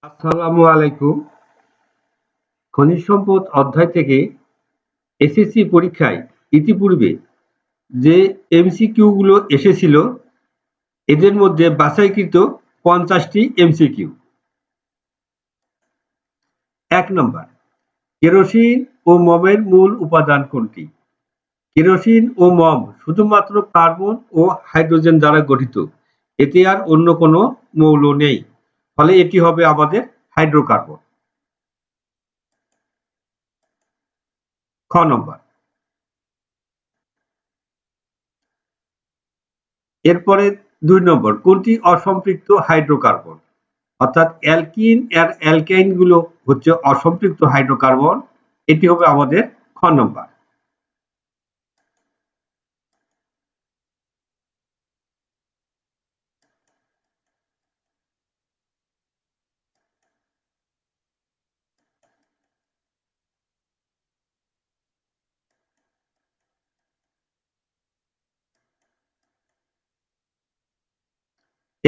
আসসালামু আলাইকুম। খনিজ সম্পদ অধ্যায় থেকে এসএসসি পরীক্ষায় ইতিপূর্বে যে এমসিকিউ গুলো এসেছিল এদের মধ্যে বাছাইকৃত 50টি এমসিকিউ। ১ নম্বর, কেরোসিন ও মোমের মূল উপাদান কোনটি? কেরোসিন ও মোম শুধুমাত্র কার্বন ও হাইড্রোজেন দ্বারা গঠিত, এতে আর অন্য কোনো মৌল নেই, ফলে এটি হবে আমাদের হাইড্রোকার্বন। খ নম্বর, এরপরে ২ নম্বর, কোনটি অসম্পৃক্ত হাইড্রোকার্বন? অর্থাৎ অ্যালকিন আর অ্যালকাইন গুলো হচ্ছে অসম্পৃক্ত হাইড্রোকার্বন, এটি হবে আমাদের খ নম্বর।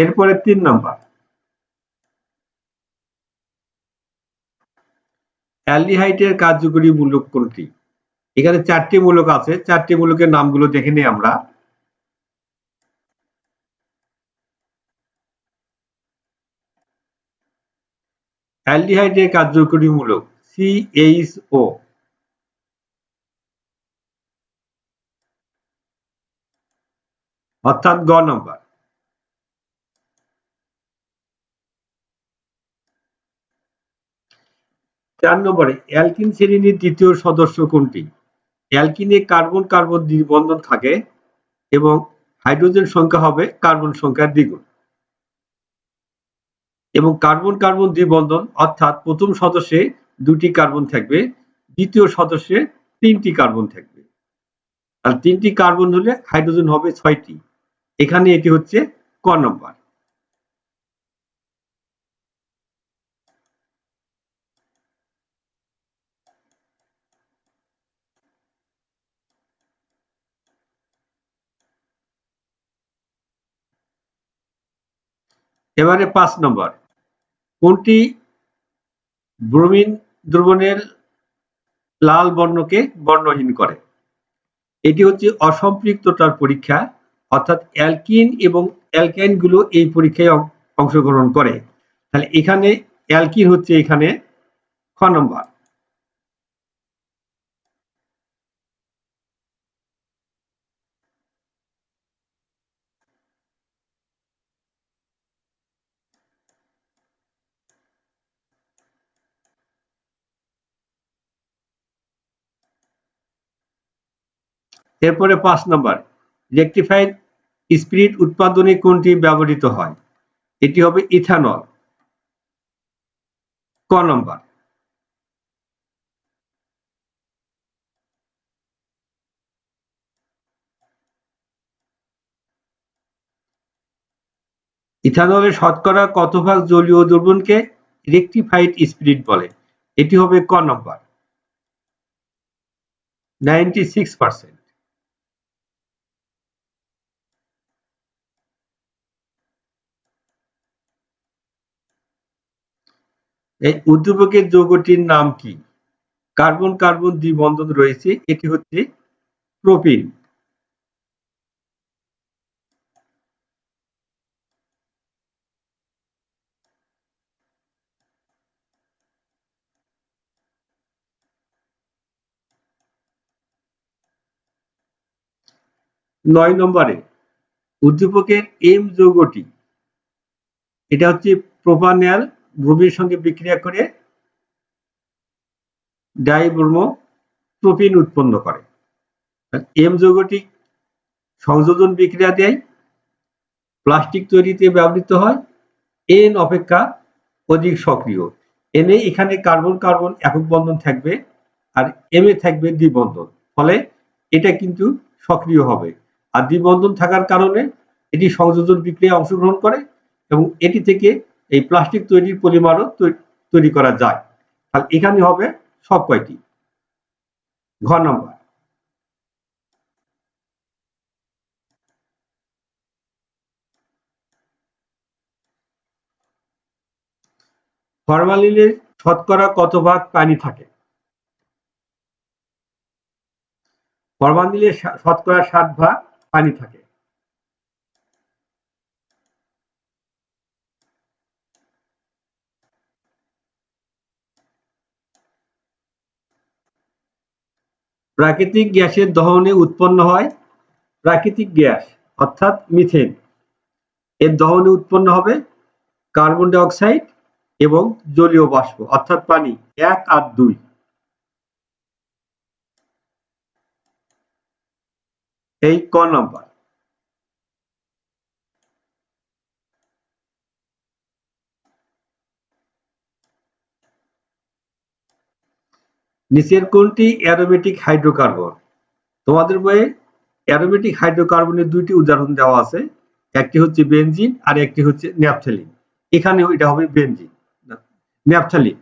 এরপরে ৩ নম্বর, অ্যালডিহাইডের কার্যকরী মূলক কোনটি? এখানে ৪টি মূলক আছে, ৪টি মূলকের নামগুলো দেখে নিই আমরা। অ্যালডিহাইডের কার্যকরী মূলক CHO। অর্থাৎ গ নম্বর। ৪ নম্বরে, অ্যালকিন শ্রেণীর দ্বিতীয় সদস্য কোনটি? অ্যালকিনে কার্বন কার্বন দ্বিবন্ধন থাকে এবং হাইড্রোজেন সংখ্যা হবে কার্বন সংখ্যার দ্বিগুণ। এবং কার্বন কার্বন দ্বিবন্ধন অর্থাৎ প্রথম সদস্যে ২টি কার্বন থাকবে, দ্বিতীয় সদস্যে ৩টি কার্বন থাকবে। আর ৩টি কার্বন হলে হাইড্রোজেন হবে ৬টি। এখানে এটি হচ্ছে ক নম্বর। এবারে ৫ নম্বর, কোনটি ব্রোমিন দ্রবণের লাল বর্ণকে বর্ণহীন করে? এটি হচ্ছে অসম্পৃক্ততার পরীক্ষা, অর্থাৎ অ্যালকিন এবং অ্যালকাইন গুলো এই পরীক্ষায় অংশগ্রহণ করে। তাহলে এখানে অ্যালকিন হচ্ছে এখানে খ নম্বর। এরপরে ৫ নম্বর, রেকটিফাইড স্পিরিট উৎপাদনে কোনটি ব্যবহৃত হয়? এটি হবে ইথানল। ক নম্বর। ইথানলের শতকরা কত ভাগ জলীয় দ্রবণকে রেকটিফাইড স্পিরিট বলে? এটি হবে ক নম্বর। 96%। এই উদ্দীপকের যৌগটির নাম কি? কার্বন কার্বন দ্বিবন্ধন রয়েছে, এটি হচ্ছে প্রোপিন। ৯ নম্বরে, উদ্দীপকের এম যৌগটি, এটা হচ্ছে প্রোপানল ব্রোমিনের সঙ্গে বিক্রিয়া করে ডাইব্রোমো প্রোপিন উৎপন্ন করে। এম যৌগটি সংযোজন বিক্রিয়া দেয়, প্লাস্টিক তৈরিতে ব্যবহৃত হয়, এন অপেক্ষা অধিক সক্রিয়। এনে এখানে কার্বন কার্বন একক বন্ধন থাকবে আর এম এ থাকবে দ্বিবন্ধন, ফলে এটা কিন্তু সক্রিয় হবে। আর দ্বিবন্ধন থাকার কারণে এটি সংযোজন বিক্রিয়ায় অংশগ্রহণ করে এবং এটি থেকে এই প্লাস্টিক তৈরির পলিমারও তৈরি করা যায়। আর এখানে হবে সব কয়টি। ঘ নম্বর। ফরমালিনের শতকরা কত ভাগ পানি থাকে? ফরমালিনের শতকরা 60 ভাগ পানি থাকে। প্রাকৃতিক গ্যাসের দহনে উৎপন্ন হয় প্রাকৃতিক গ্যাস অর্থাৎ মিথেন। এর দহনে উৎপন্ন হবে কার্বন ডাই অক্সাইড এবং জলীয় বাষ্প অর্থাৎ পানি 1 আর 2। এই ক নাম্বার। নিচের কোনটি অ্যারোমেটিক হাইড্রোকার্বন? তোমাদের বইয়ে অ্যারোমেটিক হাইড্রোকার্বনের দুইটি উদাহরণ দেওয়া আছে, একটি হচ্ছে বেনজিন আর একটি হচ্ছে ন্যাপথ্যালিন। এখানেও এটা হবে বেনজিন, ন্যাপথ্যালিন।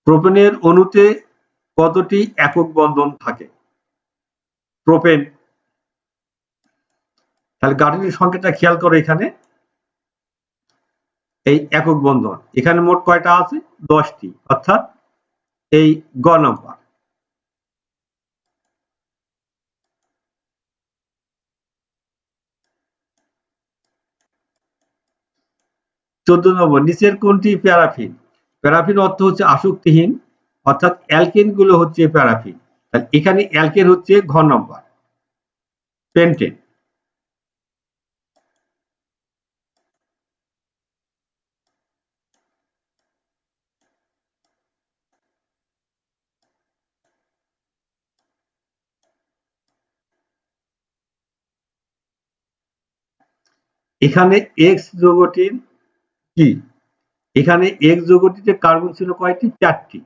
প্রোপেনের অণুতে কতটি একক বন্ধন থাকে? প্রোপেন, তাহলে গাঠনিক সংখ্যাটা খেয়াল করো। এখানে এই একক বন্ধন এখানে মোট কয়টা আছে? 10টি, অর্থাৎ এই গ নাম্বার। 14 নম্বর, নিচের কোনটি প্যারাফিন? প্যারাফিন অর্থ হচ্ছে আসক্তিহীন, অর্থাৎ অ্যালকেন গুলো হচ্ছে প্যারাফিন। এখানে অ্যালকেন হচ্ছে ঘ নম্বর, পেন্টেন। এখানে এক্স যৌগটির কি? এখানে এক্স যৌগটিতে কার্বন ছিল কয়টি? 4টি।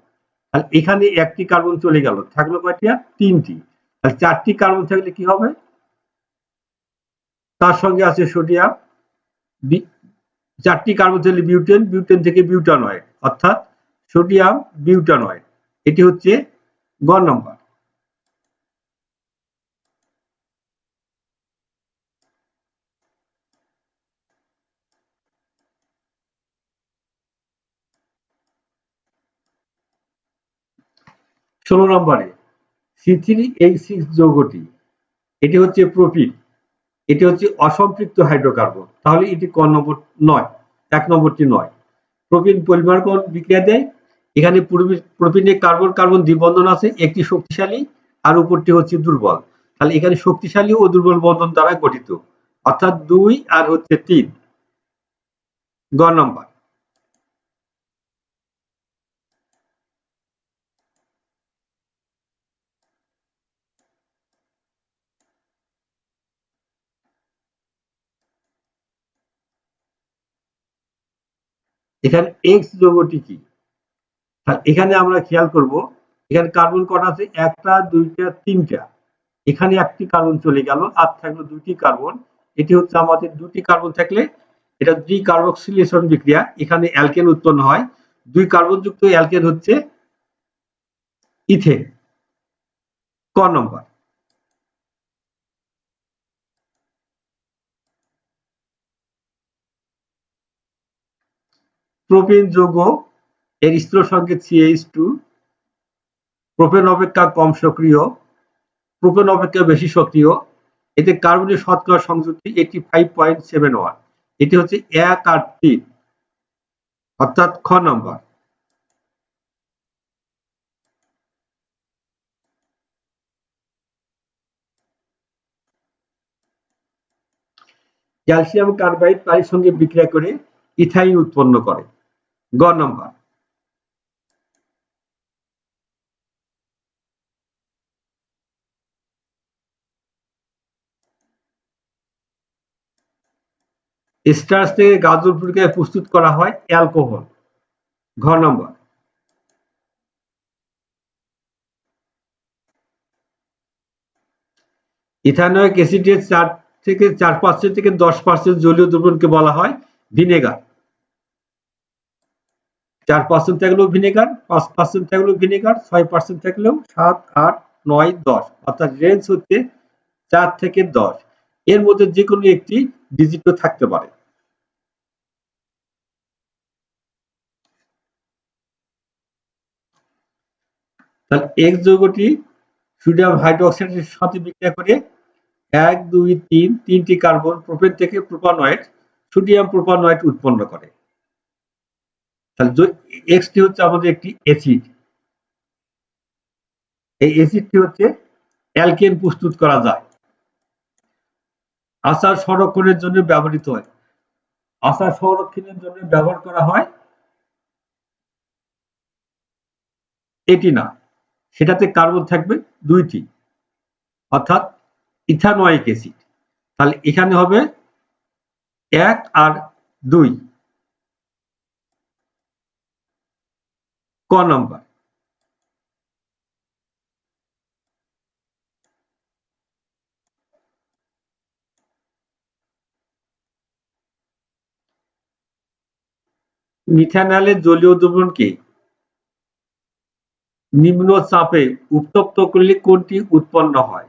তাহলে এখানে একটি কার্বন চলে গেল, থাকলো কয়টি? আর 3টি। তাহলে 4টি কার্বন থাকলে কি হবে? তার সঙ্গে আছে সোডিয়াম। 4টি কার্বন থাকলে বিউটেন, বিউটেন থেকে বিউটানয়েড, অর্থাৎ সোডিয়াম বিউটানয়েড। এটি হচ্ছে গ নম্বর। ষোলো নম্বরে C3H6 যৌগটি, এটি হচ্ছে প্রোপিন, এটি হচ্ছে অসম্পৃক্ত হাইড্রোকার্বন। তাহলে এটি ক নম্বর নয়, 1 নম্বরটি নয়। প্রোপিন পলিমারকরণ বিক্রিয়া দেয়। এখানে প্রোপিনে কার্বন কার্বন দ্বিবন্ধন আছে, একটি শক্তিশালী আর উপরটি হচ্ছে দুর্বল। তাহলে এখানে শক্তিশালী ও দুর্বল বন্ধন দ্বারা গঠিত, অর্থাৎ 2 আর হচ্ছে 3, গ নম্বর। এখানে এক্স যৌগটি কি? এখানে আমরা খেয়াল করব, এখানে কার্বন কটা আছে? 1টা 2টা 3টা। এখানে একটি কার্বন চলে গেল, আর থাকলো 2টি কার্বন। এটি হচ্ছে আমাদের 2টি কার্বন থাকলে এটা দ্বিকার্বক্সিলেশন বিক্রিয়া, এখানে অ্যালকেন উৎপন্ন হয়। 2 কার্বন যুক্ত অ্যালকেন হচ্ছে ইথেন, ক নম্বর। প্রোপেন যৌগ এর স্থূল সংকেত CH2, প্রোপেন অপেক্ষা কম সক্রিয়, প্রোপেন অপেক্ষা বেশি সক্রিয়। এতে কার্বনের শতকরা সংযুক্তি 85.71। এটি হচ্ছে 1 আর 3, অর্থাৎ খ নম্বর। ক্যালসিয়াম কার্বাইড পানির সঙ্গে বিক্রিয়া করে ইথাইন উৎপন্ন করে, গ নম্বর। স্টার্চ থেকে গাজর প্রক্রিয়ায় প্রস্তুত করা হয় অ্যালকোহল, ঘ নম্বর। ইথানোয়িক অ্যাসিডের 4% থেকে 10% জলীয় দ্রবণকে বলা হয় ভিনেগার। 4% থাকলেও ভিনেগার, 5% থাকলেও ভিনেগার, 6% থাকলেও 7, 8, 9, 10, অর্থাৎ রেঞ্জ হচ্ছে 4 থেকে 10। এর মধ্যে যে কোনো একটি ডিজিটও থাকতে পারে। তাহলে এক্স যৌগটি সোডিয়াম হাইড্রোক্সাইডের সাথে বিক্রিয়া করে 1, 2, 3 তিনটি কার্বন প্রোপেন থেকে প্রোপানয়েড সোডিয়াম প্রোপানয়েড উৎপন্ন করে। তাহলে এক্সটি হচ্ছে আমাদের একটি অ্যাসিড। এই অ্যাসিডটি হচ্ছে অ্যালকেন প্রস্তুত করা যায়, আচার সংরক্ষণের জন্য ব্যবহৃত হয়। আচার সংরক্ষণের জন্য ব্যবহার করা হয় এটি না, সেটাতে কার্বন থাকবে 2টি, অর্থাৎ ইথানোয়িক অ্যাসিড। তাহলে এখানে হবে 1 আর 2, ক নাম্বার। মিথানলের জলীয় দ্রবণকে নিম্ন চাপে উত্তপ্ত করলে কোনটি উৎপন্ন হয়?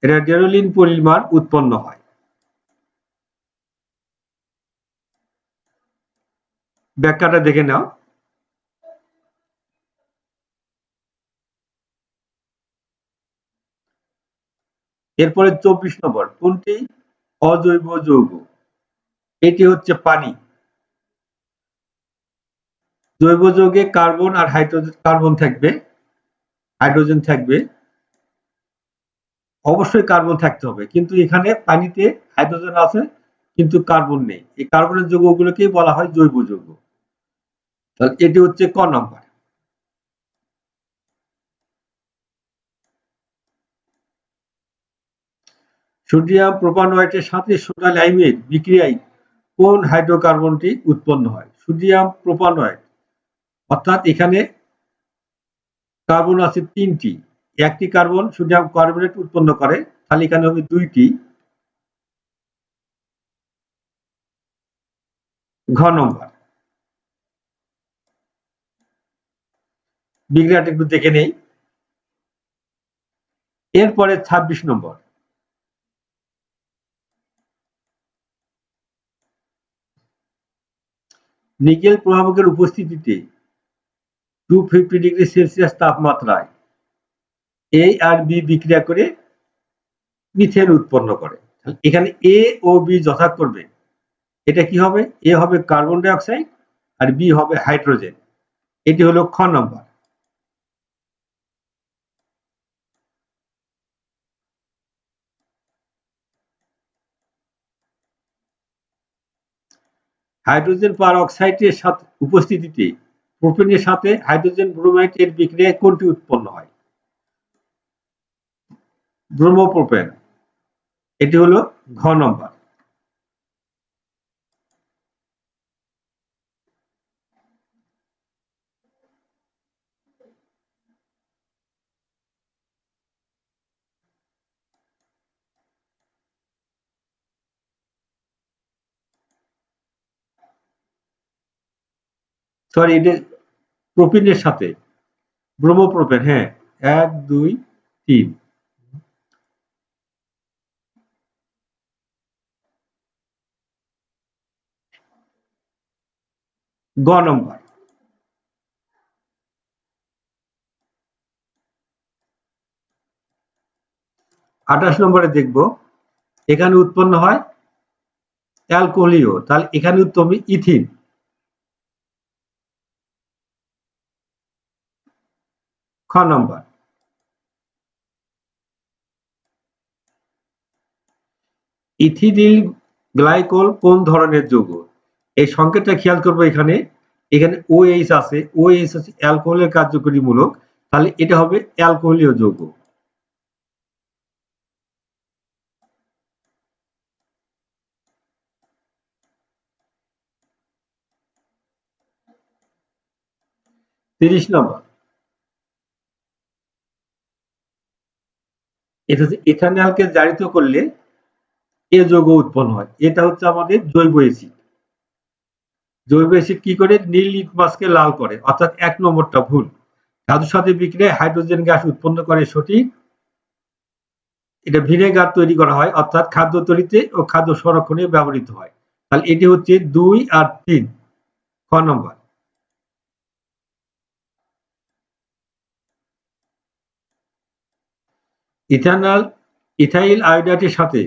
রেডিওলিন পলিমার উৎপন্ন হয়। ব্যাখ্যাটা দেখে নাও। এরপরে 24 নম্বর, কোনটি অজৈব যৌগ? এটি হচ্ছে পানি। জৈব যৌগে কার্বন আর হাইড্রোজেন, কার্বন থাকবে, হাইড্রোজেন থাকবে, অবশ্যই কার্বন থাকতে হবে, কিন্তু এখানে পানিতে হাইড্রোজেন আছে কিন্তু কার্বন নেই। এই কার্বনের যৌগগুলোকেই বলা হয় জৈব যৌগ। তাহলে এটি হচ্ছে ক নাম্বার। সোডিয়াম প্রোপানয়েটের সাথে সোডা লাইমের বিক্রিয়ায় কোন হাইড্রোকার্বনটি উৎপন্ন হয়? সোডিয়াম প্রোপানয়েট, অর্থাৎ এখানে কার্বন আছে 3টি, একটি কার্বন সোডিয়াম কার্বনেট উৎপন্ন করে, তাহলে এখানে হবে 2টি, ঘ নম্বর। বিক্রিয়াটা একটু দেখে নেই। এরপরে 26 নম্বর, নিকেল প্রভাবকের উপস্থিতিতে 250 ডিগ্রি সেলসিয়াস তাপমাত্রায় এ আর বি বিক্রিয়া করে মিথেন উৎপন্ন করে। এখানে এ ও বি যথাক্রমে এটা কি হবে? এ হবে কার্বন ডাই অক্সাইড আর বি হবে হাইড্রোজেন। এটি হলো খ নম্বর। হাইড্রোজেন পার অক্সাইডের সাথে উপস্থিতিতে প্রোপেনের সাথে হাইড্রোজেন ব্রোমাইড এর বিক্রিয়ায় কোনটি উৎপন্ন হয়? ব্রোমোপ্রোপেন। এটি হলো ঘ নম্বর। সরি, এটা প্রোপিনের সাথে ব্রোমোপ্রোপেন। হ্যাঁ, 1, 2, 3, গ নম্বর। 28 নম্বরে দেখব, এখানে উৎপন্ন হয় অ্যালকোহলিও, তাহলে এখানে উত্তর হবে ইথিন, খ নম্বর। ইথিলিন গ্লাইকল কোন ধরনের যৌগ? এই সংকেতটা খেয়াল করবো। এখানে এখানে OH আছে, OH হচ্ছে অ্যালকোহলের কার্যকরী মূলক, তাহলে এটা হবে অ্যালকোহলীয় যৌগ। তিরিশ নম্বর, এটা হচ্ছে ইথানলকে জারিত করলে এ যৌগ উৎপন্ন হয়। এটা হচ্ছে আমাদের জৈব অ্যাসিড। জৈব অ্যাসিড কি করে? নীল লিটমাসকে লাল করে, অর্থাৎ 1 নম্বরটা ভুল। ধাতুর সাথে বিক্রিয়ায় হাইড্রোজেন গ্যাস উৎপন্ন করে, সঠিক। এটা ভিনেগার তৈরি করা হয়, অর্থাৎ খাদ্য তৈরিতে ও খাদ্য সংরক্ষণে ব্যবহৃত হয়। তাহলে এটি হচ্ছে 2 আর 3 খ নম্বর। ইথাইল আয়োডাইডের সাথে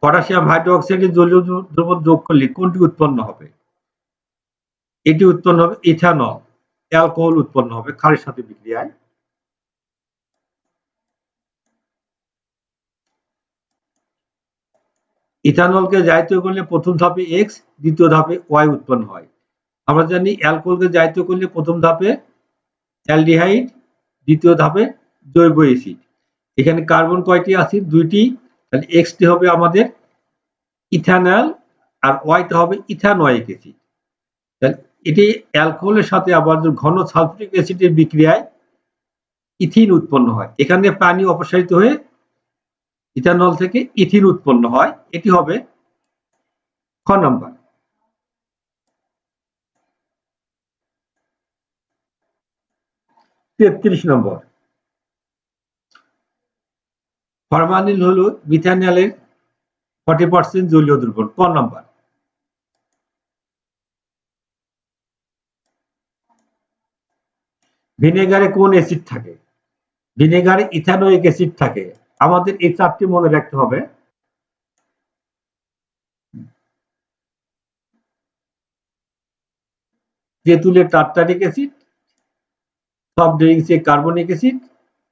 পটাশিয়াম হাইড্রোক্সাইডের জলীয় দ্রবণ যোগ করলে কোনটি উৎপন্ন হবে? এটি উৎপন্ন হবে ইথানল, অ্যালকোহল উৎপন্ন হবে ক্ষারের সাথে বিক্রিয়ায়। ইথানলকে জারিত করলে প্রথম ধাপে X, দ্বিতীয় ধাপে Y উৎপন্ন হয়। আমরা জানি অ্যালকোহলকে জারিত করলে প্রথম ধাপে অ্যালডিহাইড, দ্বিতীয় ধাপে জৈব অ্যাসিড। এখানে কার্বন কয়টি আছে? 2টি। তাহলে X টি হবে আমাদের ইথানল আর Y টা হবে ইথানোয়িক অ্যাসিড। তাহলে এটি অ্যালকোহলের সাথে আবার ঘন সালফিউরিক অ্যাসিডের বিক্রিয়ায় ইথিন উৎপন্ন হয়। এখানে পানি অপসারিত হয়ে ইথানল থেকে ইথিন উৎপন্ন হয়। এটি হবে খ নম্বর। 33 নম্বর। ফরমালিন হলো মিথানলের 40% জলীয় দ্রবণ। ক নম্বর। ভিনেগারে কোন অ্যাসিড থাকে? ভিনেগারে ইথানোয়িক অ্যাসিড থাকে। আমাদের এই চারটি মনে রাখতে হবে। তেঁতুলে টার্টারিক অ্যাসিড, সফট ড্রিঙ্কসে কার্বনিক অ্যাসিড,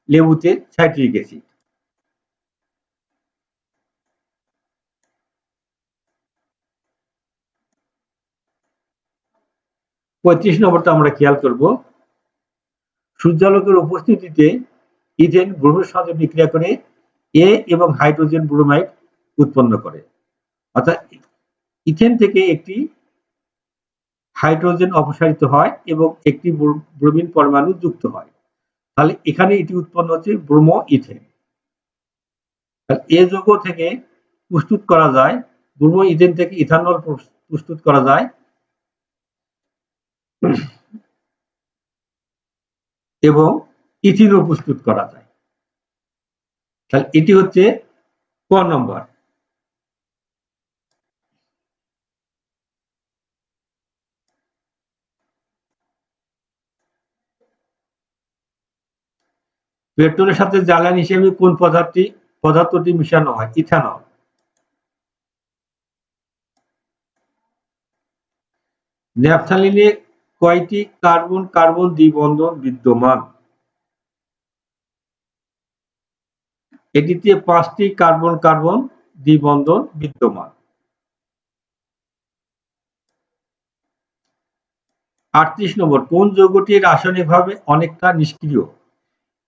লেবুতে সাইট্রিক অ্যাসিড। 35 নম্বরটা আমরা খেয়াল করব। সূর্যালোকের উপস্থিতিতে ইথেন ব্রোমের সাথে বিক্রিয়া করে এ এবং হাইড্রোজেন ব্রোমাইড উৎপন্ন করে। অর্থাৎ ইথেন থেকে একটি হাইড্রোজেন অপসারিত হয় এবং একটি ব্রোমিন পরমাণু যুক্ত হয়। তাহলে এখানে এটি উৎপন্ন হচ্ছে ব্রোমো ইথেন। এ যৌগ থেকে প্রস্তুত করা যায়, ব্রোমো ইথেন থেকে ইথানল প্রস্তুত করা যায় এবং ইথিনও প্রস্তুত করা যায়। তাহলে এটি হচ্ছে ক নম্বর। পেট্রোলের সাথে জ্বালানি হিসেবে কোন পদার্থটি মিশানো হয়? ইথানল। ন্যাপথালিনে কয়টি কার্বন কার্বন দ্বিবন্ধন বিদ্যমান? এটিতে 5টি কার্বন কার্বন দ্বিবন্ধন বিদ্যমান। 38 নম্বর। কোন যৌগটি রাসায়নিকভাবে অনেকটা নিষ্ক্রিয়?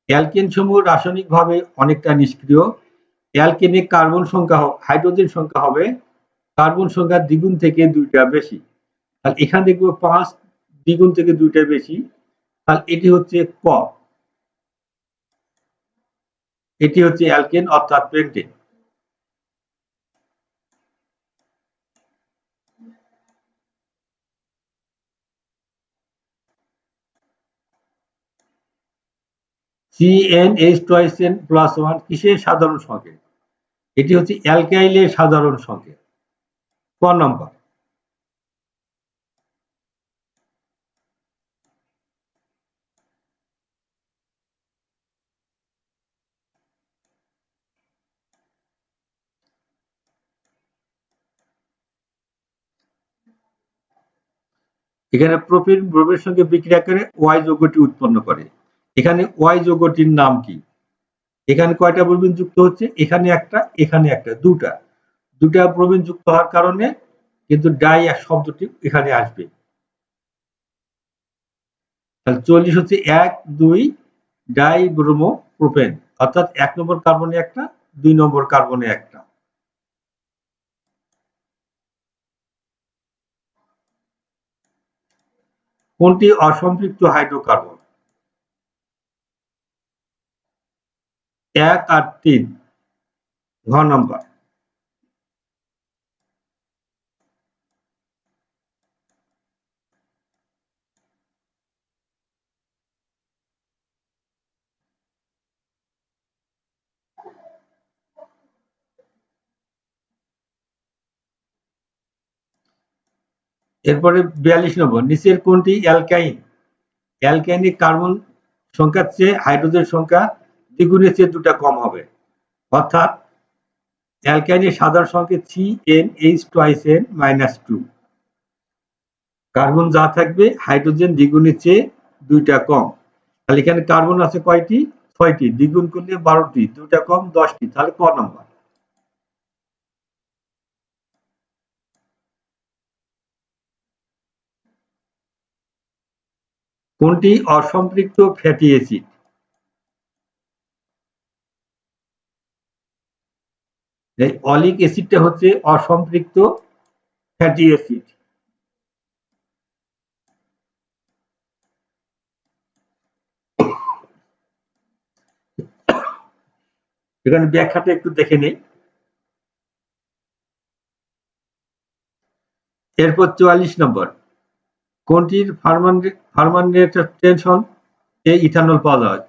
অ্যালকেন সমূহ রাসায়নিকভাবে অনেকটা নিষ্ক্রিয়। অ্যালকেনে কার্বন সংখ্যা, হাইড্রোজেন সংখ্যা হবে কার্বন সংখ্যা দ্বিগুণ থেকে 2টা বেশি। তাহলে এখানে দেখবো 5 দ্বিগুণ থেকে 2টা বেশি। তাহলে এটি হচ্ছে ক। এটি হচ্ছে অ্যালকেন অর্থাৎ পেন্টেন। CnH2n+1 কিসের সাধারণ সংকেত? এটি হচ্ছে অ্যালকাইলের সাধারণ সংকেত। ক নম্বর। এখানে প্রোপিন ব্রোমের সঙ্গে বিক্রিয়া করে ওয়াই যৌগটি উৎপন্ন করে। এখানে ওয়াই যৌগটির নাম কি? এখানে কয়টা ব্রোমিন যুক্ত হচ্ছে? এখানে একটা, এখানে একটা, দুটা ব্রোমিন যুক্ত হওয়ার কারণে কিন্তু ডাই শব্দটি এখানে আসবে। তাহলে 40 হচ্ছে 1, 2 ডাই ব্রোমো প্রোপেন, অর্থাৎ 1 নম্বর কার্বনে একটা, 2 নম্বর কার্বনে একটা। কোনটি অসম্পৃক্ত হাইড্রোকার্বন? 1 আর 3 ঘ নম্বর। এরপরে 42 নম্বর, নিচের কোনটি অ্যালকাইন? অ্যালকাইনে কার্বন সংখ্যার চেয়ে হাইড্রোজেন সংখ্যা দ্বিগুণের চেয়ে 2টা কম হবে, অর্থাৎ অ্যালকাইনের সাধারণ সংকেত CnH2n-2। কার্বন যা থাকবে হাইড্রোজেন দ্বিগুণের চেয়ে 2টা কম। তাহলে এখানে কার্বন আছে কয়টি? 6টি। দ্বিগুণ করলে 12টি, 2টা কম 10টি। তাহলে ক নাম্বার। কোনটি অসম্পৃক্ত ফ্যাটি অ্যাসিড? এই অলিক অ্যাসিডটা হচ্ছে অসম্পৃক্ত ফ্যাটি অ্যাসিড। এখানে ব্যাখ্যাটা একটু দেখে নেই। এরপর 44 নম্বর, কোনটির ফার্মেন্টেশন এ ইথানল পাওয়া যায়?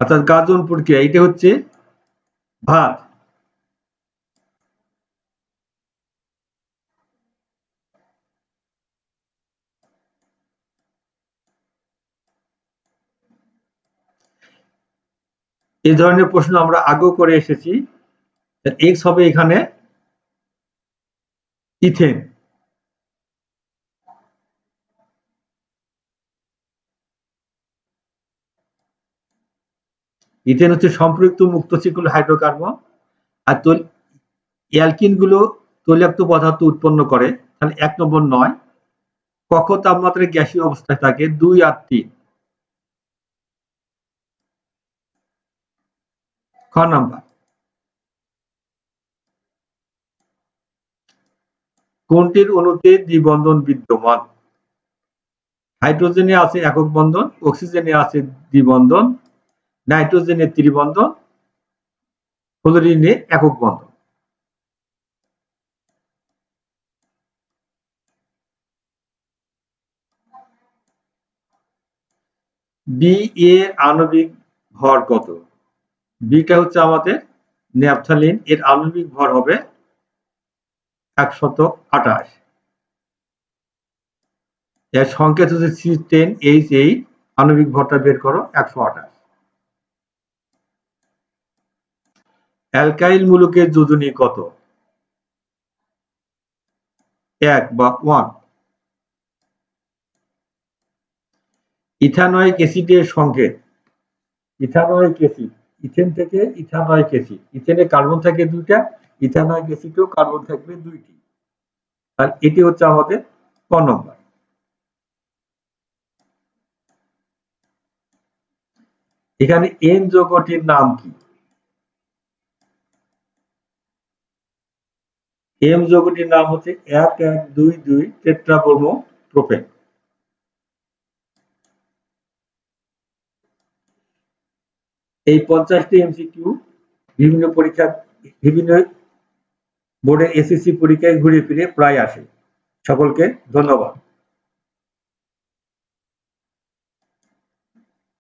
অর্থাৎ গাজন প্রক্রিয়া, এটা হচ্ছে ভাত। এই ধরনের প্রশ্ন আমরা আগেও করে এসেছি। এক্স হবে এখানে ইথেন। ইথেন হচ্ছে সম্পৃক্ত মুক্ত শিকল হাইড্রোকার্বন। আর অ্যালকিন গুলো তৈলাক্ত পদার্থ উৎপন্ন করে। তাহলে 1 নম্বর নয়। কক্ষ তাপমাত্রায় গ্যাসীয় অবস্থায় থাকে 2 আর 3। খ নাম্বার। কোনটির অণুতে দ্বিবন্ধন বিদ্যমান? হাইড্রোজেনে আছে একক বন্ধন, অক্সিজেনে আছে দ্বিবন্ধন, নাইট্রোজেনে ত্রিবন্ধন, ফ্লোরিনে একক বন্ধন। বি এর আণবিক ভর কত? বিটা হচ্ছে আমাদের ন্যাপথালিন, এর আণবিক ভর হবে 128। এর সংকেত হচ্ছে C10H8, আণবিক ভরটা বের করো 128। অ্যালকাইল মূলকের যোজনী কত? 1 বা 1। ইথানোয়িক অ্যাসিডের সংকেত। ইথানোয়িক অ্যাসিড, ইথেন থেকে ইথানোয়িক অ্যাসিড। ইথেনে কার্বন থাকে 2টা, ইথানোয়িক অ্যাসিডেও কার্বন থাকবে 2টি। আর এটি হচ্ছে আমাদের ক নম্বর। এখানে এন যৌগটির নাম কি? এম যৌগটির নাম হচ্ছে 1122 টেট্রাব্রোমো প্রোপেন। এই 50টি এমসিকিউ বিভিন্ন পরীক্ষা, বিভিন্ন বোর্ডের এসএসসি পরীক্ষায় ঘুরে ফিরে প্রায় আসে। সকলকে ধন্যবাদ।